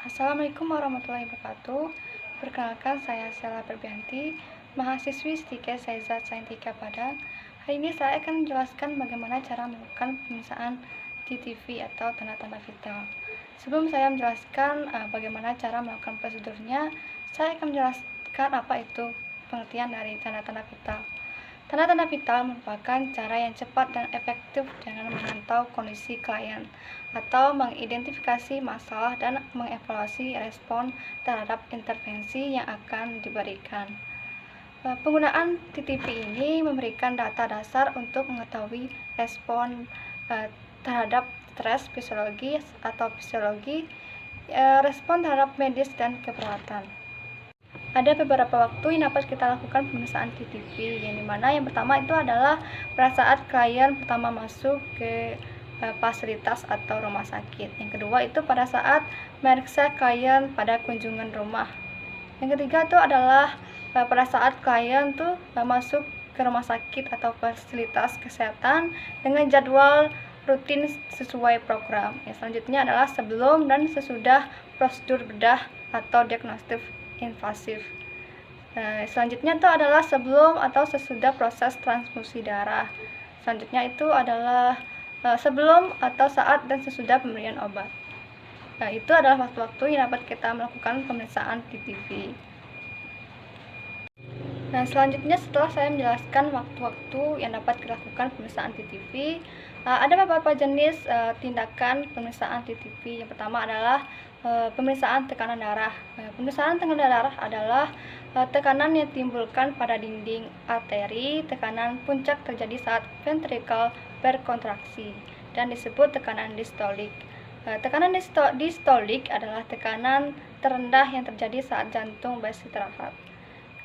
Assalamualaikum warahmatullahi wabarakatuh. Perkenalkan, saya Sela Perbianti, mahasiswi Stike Seza Saintika Padang. Hari ini saya akan menjelaskan bagaimana cara melakukan pemeriksaan TTV atau tanda-tanda vital. Sebelum saya menjelaskan bagaimana cara melakukan prosedurnya, saya akan menjelaskan apa itu pengertian dari tanda-tanda vital. Tanda-tanda vital merupakan cara yang cepat dan efektif dengan memantau kondisi klien atau mengidentifikasi masalah dan mengevaluasi respon terhadap intervensi yang akan diberikan. Penggunaan TTV ini memberikan data dasar untuk mengetahui respon terhadap stres fisiologis atau respon terhadap medis dan keperawatan. Ada beberapa waktu yang dapat kita lakukan pemeriksaan TTV, yang dimana yang pertama itu adalah pada saat klien pertama masuk ke fasilitas atau rumah sakit. Yang kedua itu pada saat memeriksa klien pada kunjungan rumah. Yang ketiga itu adalah pada saat klien tuh masuk ke rumah sakit atau fasilitas kesehatan dengan jadwal rutin sesuai program. Yang selanjutnya adalah sebelum dan sesudah prosedur bedah atau diagnostik invasif. Selanjutnya itu adalah sebelum atau sesudah proses transfusi darah. Selanjutnya itu adalah sebelum atau saat dan sesudah pemberian obat. Itu adalah waktu-waktu yang dapat kita melakukan pemeriksaan TTV. Selanjutnya setelah saya menjelaskan waktu-waktu yang dapat dilakukan pemeriksaan TTV, ada beberapa jenis tindakan pemeriksaan TTV. Yang pertama adalah pemeriksaan tekanan darah. Pemeriksaan tekanan darah adalah tekanan yang ditimbulkan pada dinding arteri. Tekanan puncak terjadi saat ventrikel berkontraksi dan disebut tekanan distolik. Tekanan distolik adalah tekanan terendah yang terjadi saat jantung beristirahat.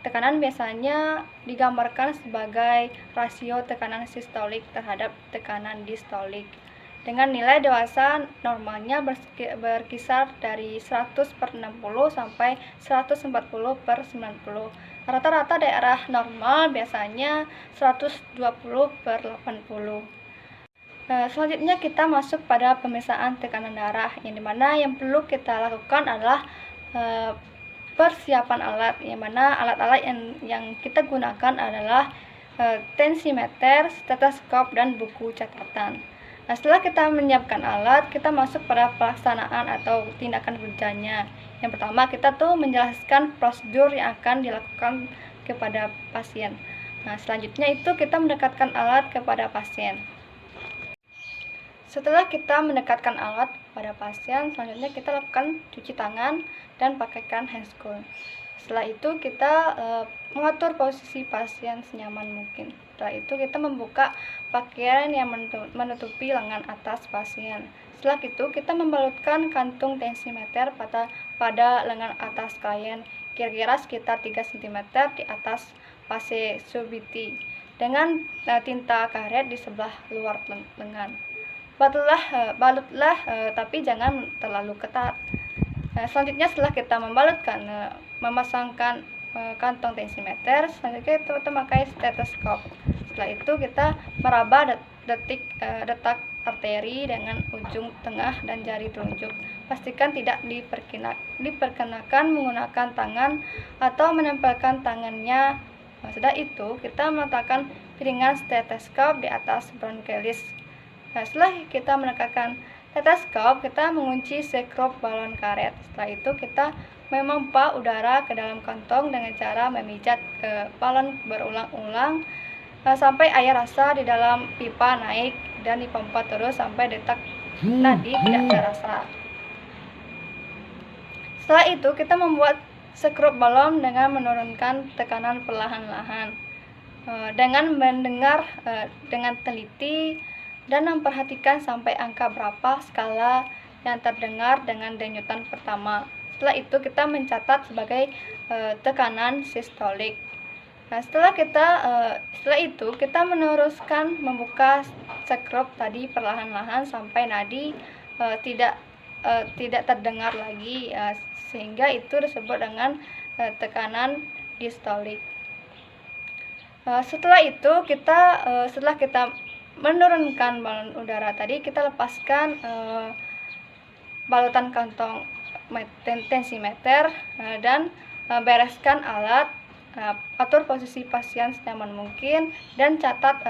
Tekanan biasanya digambarkan sebagai rasio tekanan sistolik terhadap tekanan distolik, dengan nilai dewasa normalnya berkisar dari 100/60 sampai 140/90. Rata-rata daerah normal biasanya 120/80. Selanjutnya kita masuk pada pemeriksaan tekanan darah, yang dimana yang perlu kita lakukan adalah persiapan alat, yang mana alat-alat yang kita gunakan adalah tensimeter, stetoskop, dan buku catatan. Setelah kita menyiapkan alat, kita masuk pada pelaksanaan atau tindakan kerjanya. Yang pertama, kita tuh menjelaskan prosedur yang akan dilakukan kepada pasien. Selanjutnya itu kita mendekatkan alat kepada pasien. Setelah kita mendekatkan alat pada pasien, selanjutnya kita lakukan cuci tangan dan pakaikan handscoon. Setelah itu kita mengatur posisi pasien senyaman mungkin. Setelah itu kita membuka pakaian yang menutupi lengan atas pasien. Setelah itu kita membalutkan kantung tensimeter pada lengan atas klien, kira-kira sekitar 3 cm di atas fase subiti, dengan tinta karet di sebelah luar lengan. Balutlah tapi jangan terlalu ketat. Selanjutnya setelah kita membalutkan, memasangkan kantong tensimeter, selanjutnya kita memakai stetoskop. Setelah itu kita meraba detak arteri dengan ujung tengah dan jari telunjuk. Pastikan tidak diperkenakan menggunakan tangan atau menempelkan tangannya. Setelah itu kita meletakkan piringan stetoskop di atas bronkialis. Setelah kita menekakkan stetoskop, kita mengunci skrup balon karet. Setelah itu kita memompa udara ke dalam kantong dengan cara memijat ke balon berulang-ulang sampai air rasa di dalam pipa naik dan dipompa terus sampai detak nadi tidak terasa. Setelah itu kita membuat skrup balon dengan menurunkan tekanan perlahan-lahan dengan mendengar dengan teliti dan memperhatikan sampai angka berapa skala yang terdengar dengan denyutan pertama. Setelah itu kita mencatat sebagai tekanan sistolik. Setelah itu kita meneruskan membuka skrup tadi perlahan-lahan sampai nadi tidak terdengar lagi, sehingga itu disebut dengan tekanan distolik. Setelah kita menurunkan balon udara tadi, kita lepaskan balutan kantong tensimeter, dan bereskan alat, atur posisi pasien senyaman mungkin, dan catat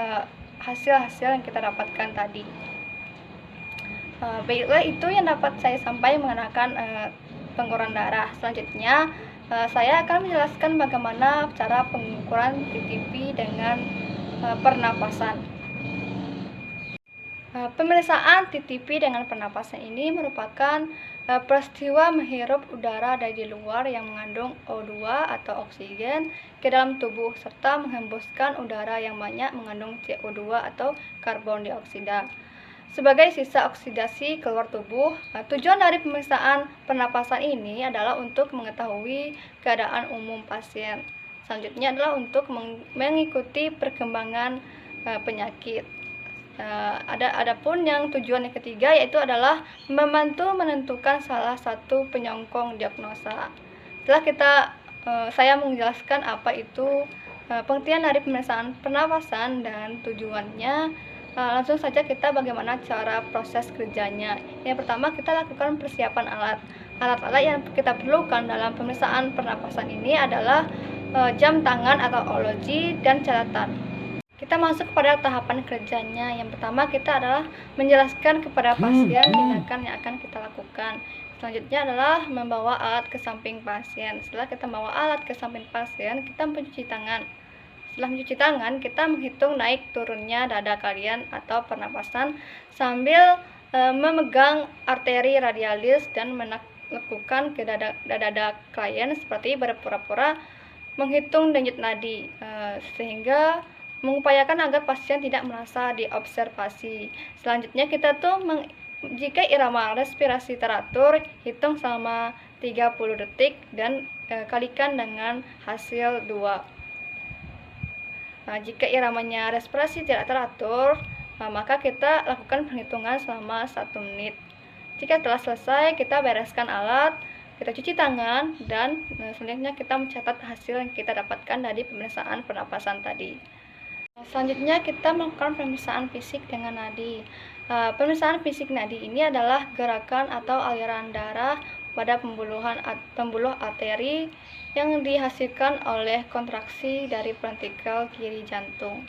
hasil-hasil yang kita dapatkan tadi. Baiklah, itu yang dapat saya sampaikan mengenai pengukuran darah. Selanjutnya saya akan menjelaskan bagaimana cara pengukuran TTP dengan pernapasan. Pemeriksaan TTP dengan pernapasan ini merupakan peristiwa menghirup udara dari luar yang mengandung O2 atau oksigen ke dalam tubuh serta menghembuskan udara yang banyak mengandung CO2 atau karbon dioksida sebagai sisa oksidasi keluar tubuh. Tujuan dari pemeriksaan pernapasan ini adalah untuk mengetahui keadaan umum pasien. Selanjutnya adalah untuk mengikuti perkembangan penyakit. Adapun yang tujuan yang ketiga yaitu adalah membantu menentukan salah satu penyokong diagnosa. Setelah saya menjelaskan apa itu pengertian dari pemeriksaan pernapasan dan tujuannya, langsung saja kita bagaimana cara proses kerjanya. Yang pertama, kita lakukan persiapan alat. Alat-alat yang kita perlukan dalam pemeriksaan pernapasan ini adalah jam tangan atau ologi dan catatan. Kita masuk kepada tahapan kerjanya. Yang pertama, kita adalah menjelaskan kepada pasien tindakan yang akan kita lakukan. Selanjutnya adalah membawa alat ke samping pasien. Setelah kita membawa alat ke samping pasien, kita mencuci tangan. Setelah mencuci tangan, kita menghitung naik turunnya dada kalian atau pernapasan sambil memegang arteri radialis dan menekukkan ke dada klien seperti berpura-pura menghitung denyut nadi, sehingga mengupayakan agar pasien tidak merasa diobservasi. Selanjutnya kita jika irama respirasi teratur, hitung selama 30 detik dan kalikan dengan hasil 2. Jika iramanya respirasi tidak teratur, maka kita lakukan perhitungan selama 1 menit. Jika telah selesai, kita bereskan alat, kita cuci tangan, dan selanjutnya kita mencatat hasil yang kita dapatkan dari pemeriksaan pernapasan tadi. Selanjutnya kita melakukan pemeriksaan fisik dengan nadi. Pemeriksaan fisik nadi ini adalah gerakan atau aliran darah pada pembuluh arteri yang dihasilkan oleh kontraksi dari ventrikel kiri jantung.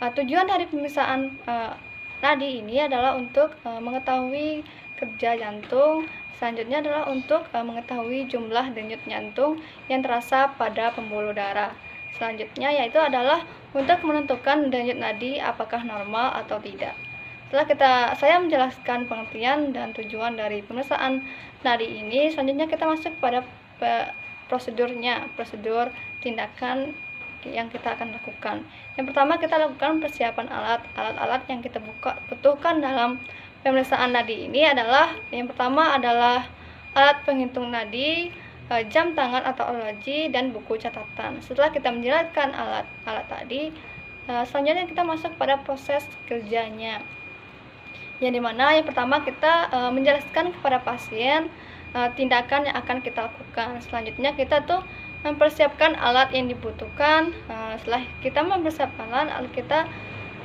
Tujuan dari pemeriksaan nadi ini adalah untuk mengetahui kerja jantung. Selanjutnya adalah untuk mengetahui jumlah denyut jantung yang terasa pada pembuluh darah. Selanjutnya yaitu adalah untuk menentukan denyut nadi apakah normal atau tidak. Setelah saya menjelaskan pengertian dan tujuan dari pemeriksaan nadi ini, selanjutnya kita masuk pada prosedurnya, prosedur tindakan yang kita akan lakukan. Yang pertama, kita lakukan persiapan alat. Alat-alat yang kita butuhkan dalam pemeriksaan nadi ini adalah, yang pertama adalah alat penghitung nadi, jam tangan atau ologi, dan buku catatan. Setelah kita menjelaskan alat-alat tadi, selanjutnya kita masuk pada proses kerjanya, yang dimana yang pertama kita menjelaskan kepada pasien tindakan yang akan kita lakukan. Selanjutnya kita mempersiapkan alat yang dibutuhkan. Setelah kita mempersiapkan alat, kita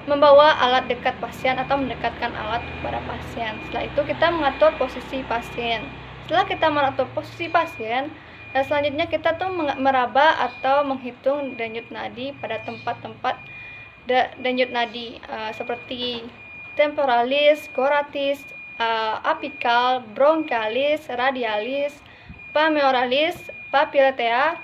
membawa alat dekat pasien atau mendekatkan alat kepada pasien. Setelah itu kita mengatur posisi pasien. Setelah kita mengatur posisi pasien, selanjutnya kita meraba atau menghitung denyut nadi pada tempat-tempat denyut nadi seperti temporalis, coratis, apikal, bronchialis, radialis, pamioralis, papillatea,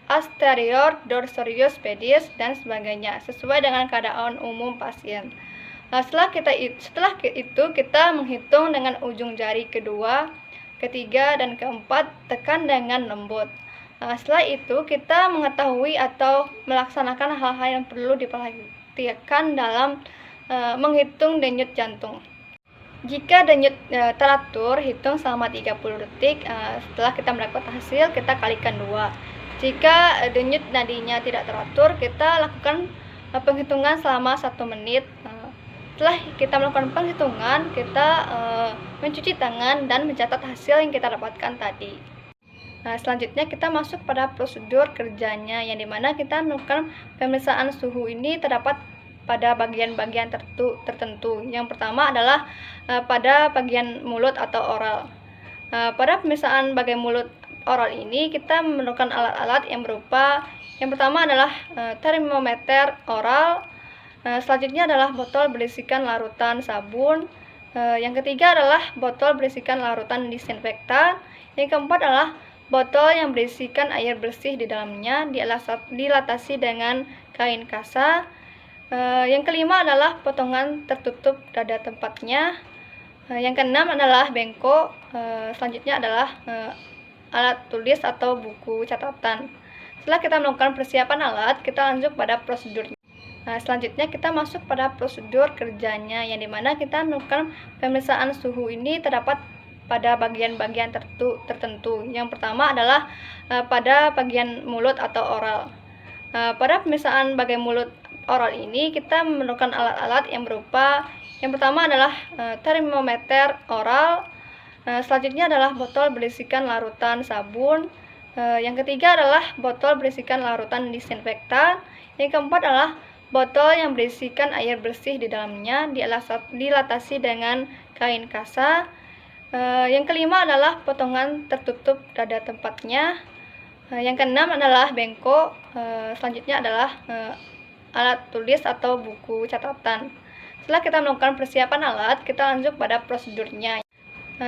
asterior, dorsorius pedis, dan sebagainya sesuai dengan keadaan umum pasien. Setelah itu kita menghitung dengan ujung jari kedua, ketiga, dan keempat, tekan dengan lembut. Setelah itu kita mengetahui atau melaksanakan hal-hal yang perlu diperhatikan dalam menghitung denyut jantung. Jika denyut teratur, hitung selama 30 detik. Setelah kita mendapat hasil, kita kalikan 2. Jika denyut nadinya tidak teratur, kita lakukan penghitungan selama 1 menit. Setelah kita melakukan penghitungan, kita mencuci tangan dan mencatat hasil yang kita dapatkan tadi. Selanjutnya kita masuk pada prosedur kerjanya, yang dimana kita melakukan pemeriksaan suhu ini terdapat pada bagian-bagian tertentu. Yang pertama adalah pada bagian mulut atau oral. Pada pemeriksaan bagai mulut oral ini kita memerlukan alat-alat yang berupa yang pertama adalah termometer oral, selanjutnya adalah botol berisikan larutan sabun, yang ketiga adalah botol berisikan larutan disinfektan, yang keempat adalah botol yang berisikan air bersih di dalamnya dilatasi dengan kain kasa, yang kelima adalah potongan tertutup dada tempatnya, yang keenam adalah bengkok, selanjutnya adalah alat tulis atau buku catatan. Setelah kita melakukan persiapan alat, kita lanjut pada prosedurnya. Selanjutnya kita masuk pada prosedur kerjanya, yang dimana kita melakukan pemeriksaan suhu ini terdapat pada bagian-bagian tertentu. Yang pertama adalah pada bagian mulut atau oral. Pada pemeriksaan bagian mulut oral ini kita memerlukan alat-alat yang berupa yang pertama adalah termometer oral, selanjutnya adalah botol berisikan larutan sabun, yang ketiga adalah botol berisikan larutan disinfektan, yang keempat adalah botol yang berisikan air bersih di dalamnya dilatasi dengan kain kasa, yang kelima adalah potongan tertutup dada tempatnya, yang keenam adalah bengkok, selanjutnya adalah alat tulis atau buku catatan. Setelah kita melakukan persiapan alat, kita lanjut pada prosedurnya.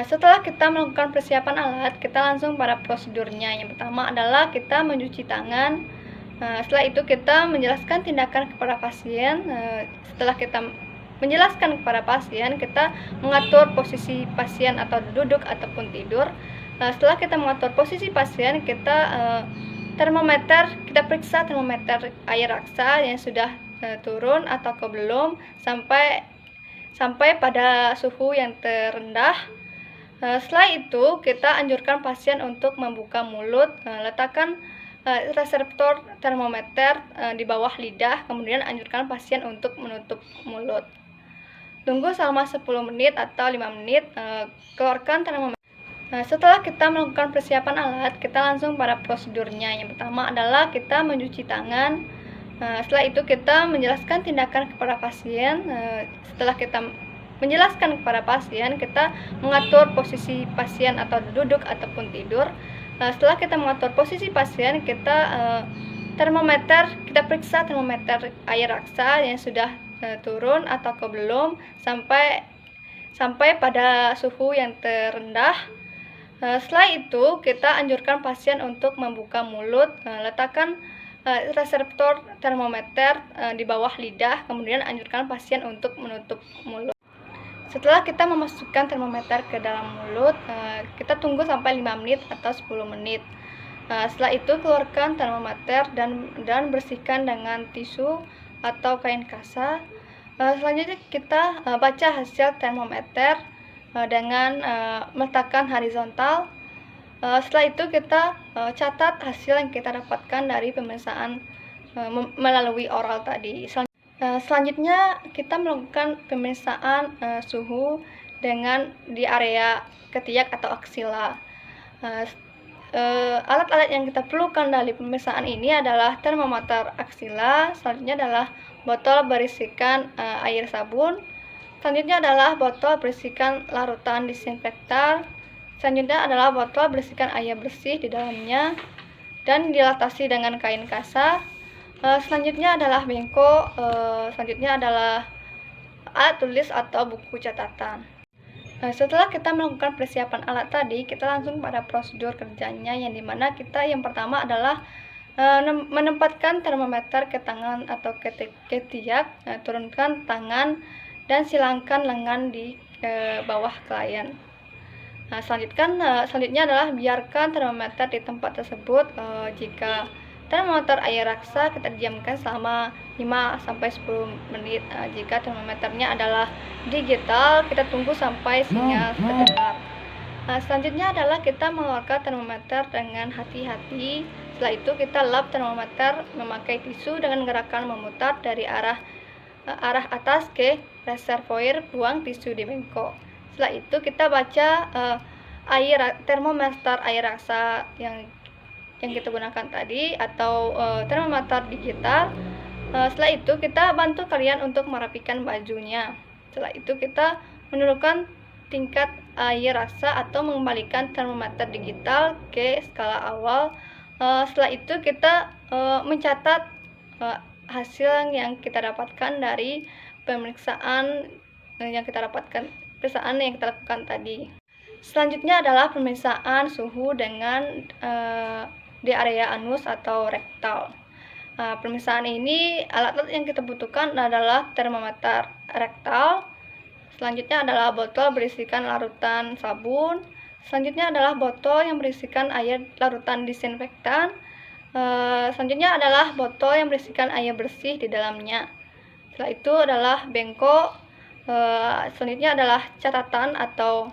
Setelah kita melakukan persiapan alat, kita langsung pada prosedurnya. Yang pertama adalah kita mencuci tangan. Setelah itu kita menjelaskan tindakan kepada pasien. Setelah kita menjelaskan kepada pasien, kita mengatur posisi pasien atau duduk ataupun tidur. Setelah kita mengatur posisi pasien, kita kita periksa termometer air raksa yang sudah turun atau belum sampai pada suhu yang terendah. Setelah itu kita anjurkan pasien untuk membuka mulut, letakkan reseptor termometer di bawah lidah, kemudian anjurkan pasien untuk menutup mulut. Tunggu selama 10 menit atau 5 menit, keluarkan termometer. Setelah kita melakukan persiapan alat, kita langsung pada prosedurnya. Yang pertama adalah kita mencuci tangan. Setelah itu kita menjelaskan tindakan kepada pasien. Setelah kita menjelaskan kepada pasien, kita mengatur posisi pasien atau duduk ataupun tidur. Setelah kita mengatur posisi pasien, kita periksa termometer air raksa yang sudah turun atau belum sampai pada suhu yang terendah. Setelah itu kita anjurkan pasien untuk membuka mulut, letakkan reseptor termometer di bawah lidah, kemudian anjurkan pasien untuk menutup mulut. Setelah kita memasukkan termometer ke dalam mulut, kita tunggu sampai 5 menit atau 10 menit. Setelah itu keluarkan termometer dan bersihkan dengan tisu atau kain kasa. Selanjutnya kita baca hasil termometer dengan meletakkan horizontal. Setelah itu kita catat hasil yang kita dapatkan dari pemeriksaan melalui oral tadi. Selanjutnya kita melakukan pemeriksaan suhu di area ketiak atau aksila. Alat-alat yang kita perlukan dari pemeriksaan ini adalah termometer aksila, selanjutnya adalah botol berisikan air sabun, selanjutnya adalah botol berisikan larutan disinfektan, selanjutnya adalah botol berisikan air bersih di dalamnya dan dilatasi dengan kain kasa. Selanjutnya adalah bengkok, selanjutnya adalah alat tulis atau buku catatan. Setelah kita melakukan persiapan alat tadi, kita langsung pada prosedur kerjanya, yang dimana kita yang pertama adalah menempatkan termometer ke tangan atau ke tiak, turunkan tangan dan silangkan lengan di bawah klien. Selanjutnya adalah biarkan termometer di tempat tersebut. Jika termometer air raksa, kita diamkan selama 5-10 menit. Jika termometernya adalah digital, kita tunggu sampai sinyal terdengar. Selanjutnya adalah kita mengeluarkan termometer dengan hati-hati. Setelah itu kita lap termometer memakai tisu dengan gerakan memutar dari arah atas ke reservoir buang tisu di bengkok. Setelah itu kita baca termometer air raksa yang kita gunakan tadi atau termometer digital. Setelah itu kita bantu kalian untuk merapikan bajunya. Setelah itu kita menurunkan tingkat air raksa atau mengembalikan termometer digital ke skala awal. Setelah itu kita mencatat hasil yang kita dapatkan dari pemeriksaan yang kita lakukan tadi. Selanjutnya adalah pemeriksaan suhu dengan di area anus atau rektal. Pemeriksaan ini, alat-alat yang kita butuhkan adalah termometer rektal. Selanjutnya adalah botol berisikan larutan sabun. Selanjutnya adalah botol yang berisikan air larutan disinfektan. Selanjutnya adalah botol yang berisikan air bersih di dalamnya. Setelah itu adalah bengkok. Selanjutnya adalah catatan atau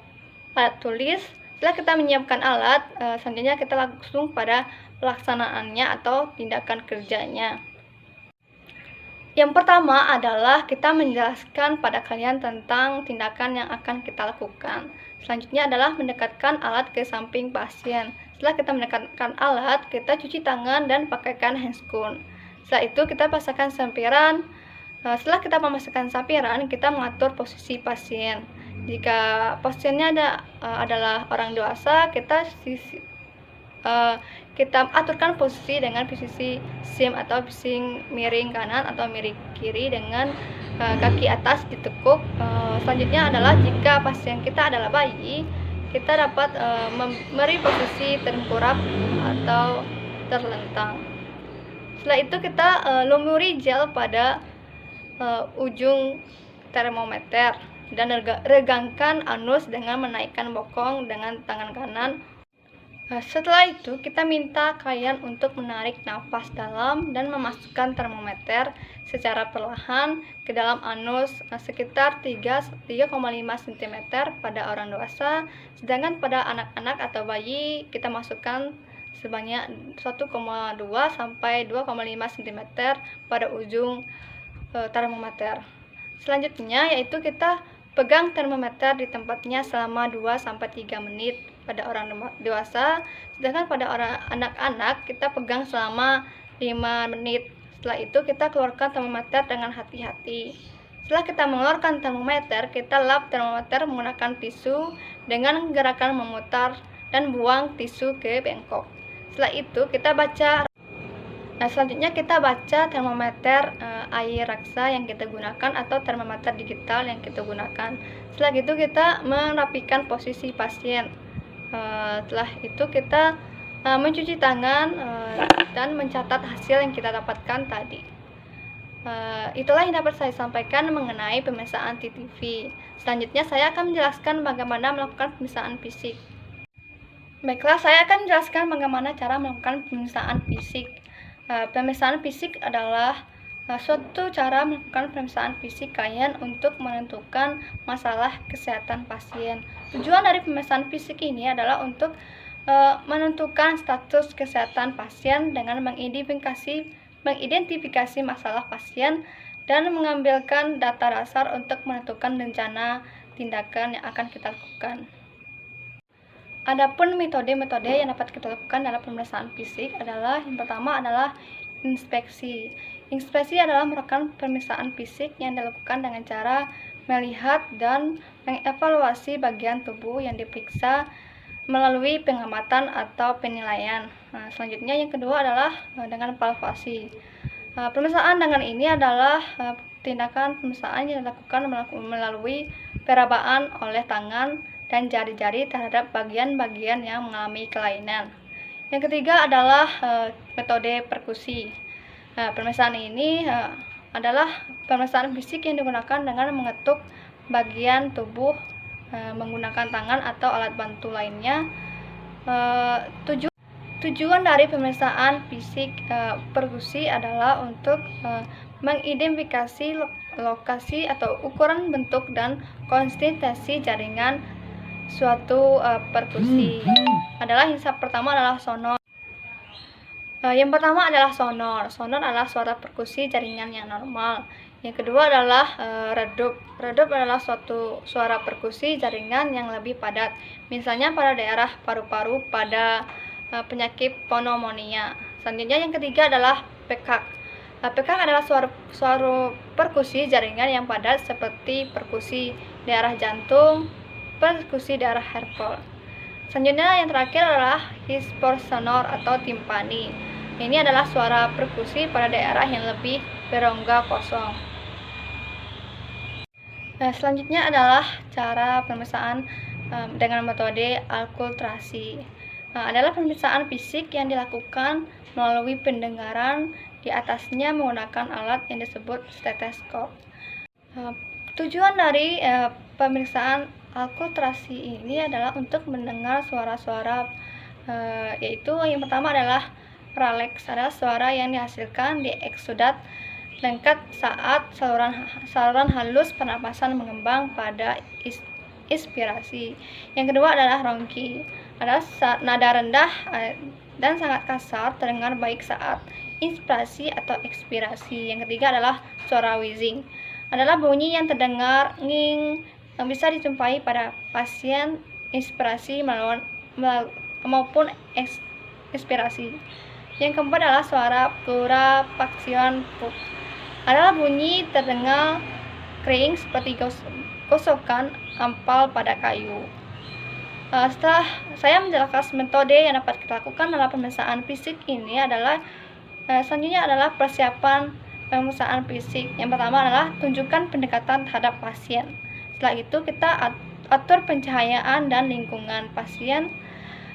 alat tulis. Setelah kita menyiapkan alat, selanjutnya kita langsung pada pelaksanaannya atau tindakan kerjanya. Yang pertama adalah kita menjelaskan pada kalian tentang tindakan yang akan kita lakukan. Selanjutnya adalah mendekatkan alat ke samping pasien. Setelah kita mendekatkan alat, kita cuci tangan dan pakaikan handscoon. Setelah itu kita pasangkan sampiran. Setelah kita memasukkan sampiran, kita mengatur posisi pasien. Jika pasiennya adalah orang dewasa, kita aturkan posisi dengan posisi sim atau bising miring kanan atau miring kiri dengan kaki atas ditekuk. Selanjutnya adalah jika pasien kita adalah bayi, kita dapat memberi posisi tengkurap atau terlentang. Setelah itu kita lumuri gel pada ujung termometer dan regangkan anus dengan menaikkan bokong dengan tangan kanan. Setelah itu kita minta kalian untuk menarik nafas dalam dan memasukkan termometer secara perlahan ke dalam anus sekitar 3,5 cm pada orang dewasa, sedangkan pada anak-anak atau bayi kita masukkan sebanyak 1,2 sampai 2,5 cm pada ujung termometer. Selanjutnya yaitu kita pegang termometer di tempatnya selama 2-3 menit pada orang dewasa, sedangkan pada orang anak-anak kita pegang selama 5 menit. Setelah itu kita keluarkan termometer dengan hati-hati. Setelah kita mengeluarkan termometer, kita lap termometer menggunakan tisu dengan gerakan memutar dan buang tisu ke bengkok. Setelah itu kita baca. Selanjutnya kita baca termometer air raksa yang kita gunakan atau termometer digital yang kita gunakan. Setelah itu kita merapikan posisi pasien. Setelah itu kita mencuci tangan dan mencatat hasil yang kita dapatkan tadi. Itulah yang dapat saya sampaikan mengenai pemeriksaan TTV. Selanjutnya saya akan menjelaskan bagaimana melakukan pemeriksaan fisik. Baiklah, saya akan menjelaskan bagaimana cara melakukan pemeriksaan fisik. Pemeriksaan fisik adalah suatu cara melakukan pemeriksaan fisik kalian untuk menentukan masalah kesehatan pasien. Tujuan dari pemeriksaan fisik ini adalah untuk menentukan status kesehatan pasien dengan mengidentifikasi masalah pasien dan mengambilkan data dasar untuk menentukan rencana tindakan yang akan kita lakukan. Adapun metode-metode yang dapat kita lakukan dalam pemeriksaan fisik adalah yang pertama adalah inspeksi. Inspeksi adalah merupakan pemeriksaan fisik yang dilakukan dengan cara melihat dan mengevaluasi bagian tubuh yang diperiksa melalui pengamatan atau penilaian. Selanjutnya yang kedua adalah dengan palpasi. Pemeriksaan dengan ini adalah tindakan pemeriksaan yang dilakukan melalui perabaan oleh tangan dan jari-jari terhadap bagian-bagian yang mengalami kelainan. Yang ketiga adalah metode perkusi. Pemeriksaan ini adalah pemeriksaan fisik yang digunakan dengan mengetuk bagian tubuh menggunakan tangan atau alat bantu lainnya. Tujuan dari pemeriksaan fisik perkusi adalah untuk mengidentifikasi lokasi atau ukuran bentuk dan konsistensi jaringan suatu perkusi. Yang pertama adalah sonor. Yang pertama adalah sonor. Sonor adalah suara perkusi jaringan yang normal. Yang kedua adalah redup. Redup adalah suatu suara perkusi jaringan yang lebih padat. Misalnya pada daerah paru-paru pada penyakit pneumonia. Selanjutnya yang ketiga adalah pekak. Pekak adalah suara perkusi jaringan yang padat seperti perkusi daerah jantung, perkusi daerah Herpol. Selanjutnya yang terakhir adalah hispor-sonor atau timpani. Ini adalah suara perkusi pada daerah yang lebih berongga kosong. Selanjutnya adalah cara pemeriksaan dengan metode alkultrasi. Adalah pemeriksaan fisik yang dilakukan melalui pendengaran, di atasnya menggunakan alat yang disebut stetoskop. Tujuan dari pemeriksaan alkultrasi ini adalah untuk mendengar suara-suara, yaitu yang pertama adalah ralex, adalah suara yang dihasilkan di eksudat lengket saat saluran halus pernapasan mengembang pada inspirasi. Yang kedua adalah ronki, adalah nada rendah dan sangat kasar terdengar baik saat inspirasi atau ekspirasi. Yang ketiga adalah suara wheezing, adalah bunyi yang terdengar nging yang bisa dijumpai pada pasien inspirasi maupun ekspirasi. Yang keempat adalah suara purifaksion pup, adalah bunyi terdengar kering seperti gosokan ampal pada kayu. Setelah saya menjelaskan metode yang dapat kita lakukan dalam pemeriksaan fisik ini adalah selanjutnya adalah persiapan pemeriksaan fisik. Yang pertama adalah tunjukkan pendekatan terhadap pasien. Setelah itu kita atur pencahayaan dan lingkungan pasien.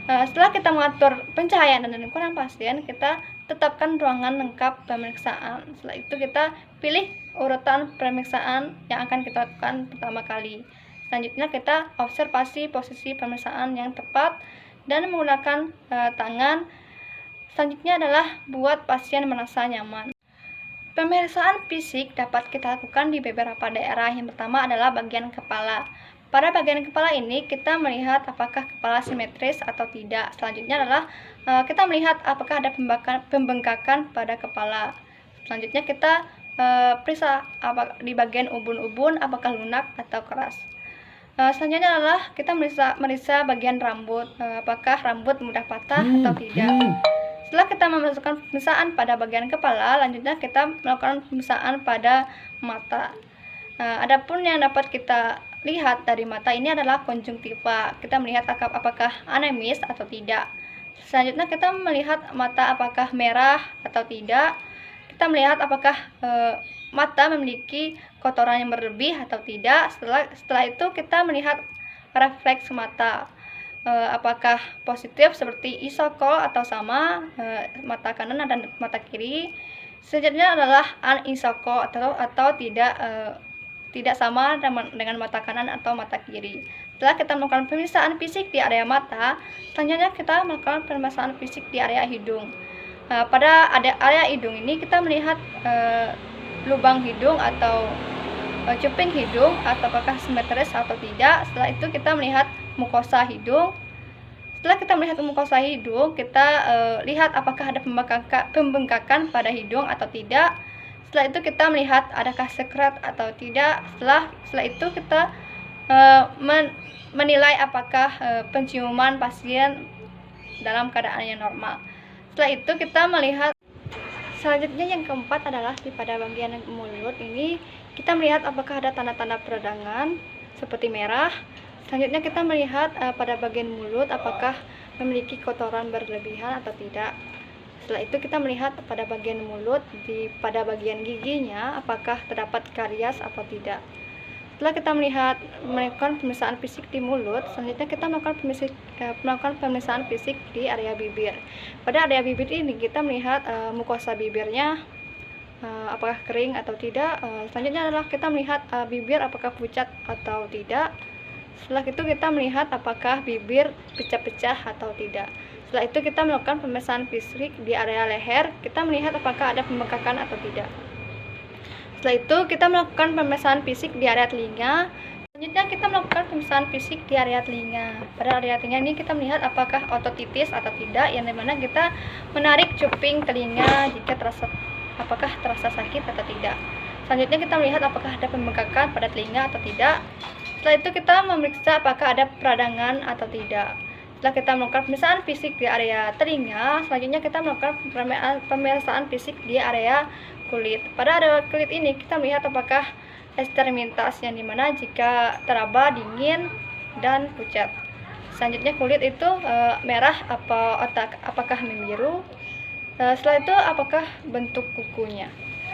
Setelah kita mengatur pencahayaan dan lingkungan pasien, kita tetapkan ruangan lengkap pemeriksaan. Setelah itu kita pilih urutan pemeriksaan yang akan kita lakukan pertama kali. Selanjutnya kita observasi posisi pemeriksaan yang tepat dan menggunakan tangan. Selanjutnya adalah buat pasien merasa nyaman. Pemeriksaan fisik dapat kita lakukan di beberapa daerah. Yang pertama adalah bagian kepala. Pada bagian kepala ini kita melihat apakah kepala simetris atau tidak. Selanjutnya adalah kita melihat apakah ada pembengkakan pada kepala. Selanjutnya kita periksa di bagian ubun-ubun apakah lunak atau keras. Selanjutnya adalah kita meriksa bagian rambut, apakah rambut mudah patah atau tidak. Setelah kita memasukkan pemeriksaan pada bagian kepala, lanjutnya kita melakukan pemeriksaan pada mata. Adapun yang dapat kita lihat dari mata ini adalah konjungtiva. Kita melihat apakah anemis atau tidak. Selanjutnya kita melihat mata apakah merah atau tidak. Kita melihat apakah mata memiliki kotoran yang berlebih atau tidak. Setelah itu kita melihat refleks mata, apakah positif seperti isokol atau sama mata kanan dan mata kiri. Selanjutnya adalah anisokol atau tidak sama dengan mata kanan atau mata kiri. Setelah kita melakukan pemeriksaan fisik di area mata, selanjutnya kita melakukan pemeriksaan fisik di area hidung. Pada area hidung ini kita melihat lubang hidung atau cuping hidung atau apakah simetris atau tidak. Setelah itu kita melihat mukosa hidung. Setelah kita melihat mukosa hidung, kita lihat apakah ada pembengkakan pada hidung atau tidak. Setelah itu kita melihat adakah sekret atau tidak. Setelah itu kita menilai apakah penciuman pasien dalam keadaan yang normal. Setelah itu kita melihat. Selanjutnya yang keempat adalah pada bagian mulut ini kita melihat apakah ada tanda-tanda peradangan seperti merah. Selanjutnya kita melihat pada bagian mulut apakah memiliki kotoran berlebihan atau tidak. Setelah itu kita melihat pada bagian mulut pada bagian giginya apakah terdapat karies atau tidak. Setelah kita melakukan pemeriksaan fisik di mulut, selanjutnya kita melakukan pemeriksaan fisik di area bibir. Pada area bibir ini kita melihat mukosa bibirnya apakah kering atau tidak. Selanjutnya adalah kita melihat bibir apakah pucat atau tidak. Setelah itu kita melihat apakah bibir pecah-pecah atau tidak. Setelah itu kita melakukan pemeriksaan fisik di area leher. Kita melihat apakah ada pembengkakan atau tidak. Setelah itu kita melakukan pemeriksaan fisik di area telinga. Selanjutnya kita melakukan pemeriksaan fisik di area telinga. Pada area telinga ini kita melihat apakah ototitis atau tidak, yang dimana kita menarik cuping telinga jika apakah terasa sakit atau tidak. Selanjutnya kita melihat apakah ada pembengkakan pada telinga atau tidak. Setelah itu kita memeriksa apakah ada peradangan atau tidak. Setelah kita melakukan pemeriksaan fisik di area telinga, selanjutnya kita melakukan pemeriksaan fisik di area kulit. Pada area kulit ini kita melihat apakah ekstremitas, yang dimana jika teraba, dingin, dan pucat. Selanjutnya kulit itu merah apakah membiru. Setelah itu apakah bentuk kukunya.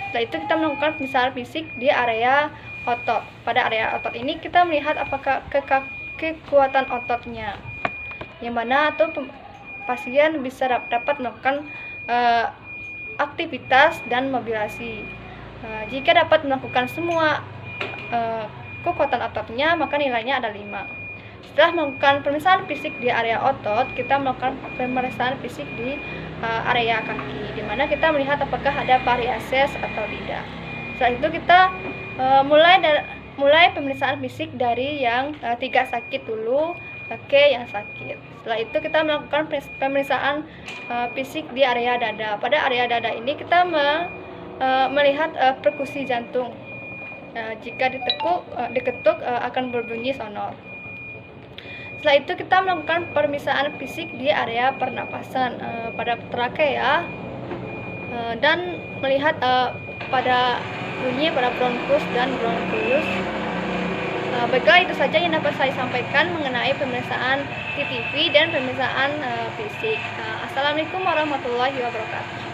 Setelah itu kita melakukan pemeriksaan fisik di area otot. Pada area otot ini kita melihat apakah kekuatan ototnya, yang mana atau pasien bisa dapat melakukan aktivitas dan mobilisasi. Jika dapat melakukan semua kekuatan ototnya, maka nilainya ada 5. Setelah melakukan pemeriksaan fisik di area otot, kita melakukan pemeriksaan fisik di area kaki, di mana kita melihat apakah ada varieses atau tidak. Setelah itu kita mulai pemeriksaan fisik dari yang tidak sakit dulu ke yang sakit. Setelah itu kita melakukan pemeriksaan fisik di area dada. Pada area dada ini kita melihat perkusi jantung. Jika diketuk akan berbunyi sonor. Setelah itu kita melakukan pemeriksaan fisik di area pernapasan pada trakea dan melihat pada bunyi pada bronkus dan bronchus. Baiklah, itu saja yang dapat saya sampaikan mengenai pemeriksaan TTV dan pemeriksaan fisik. Assalamualaikum warahmatullahi wabarakatuh.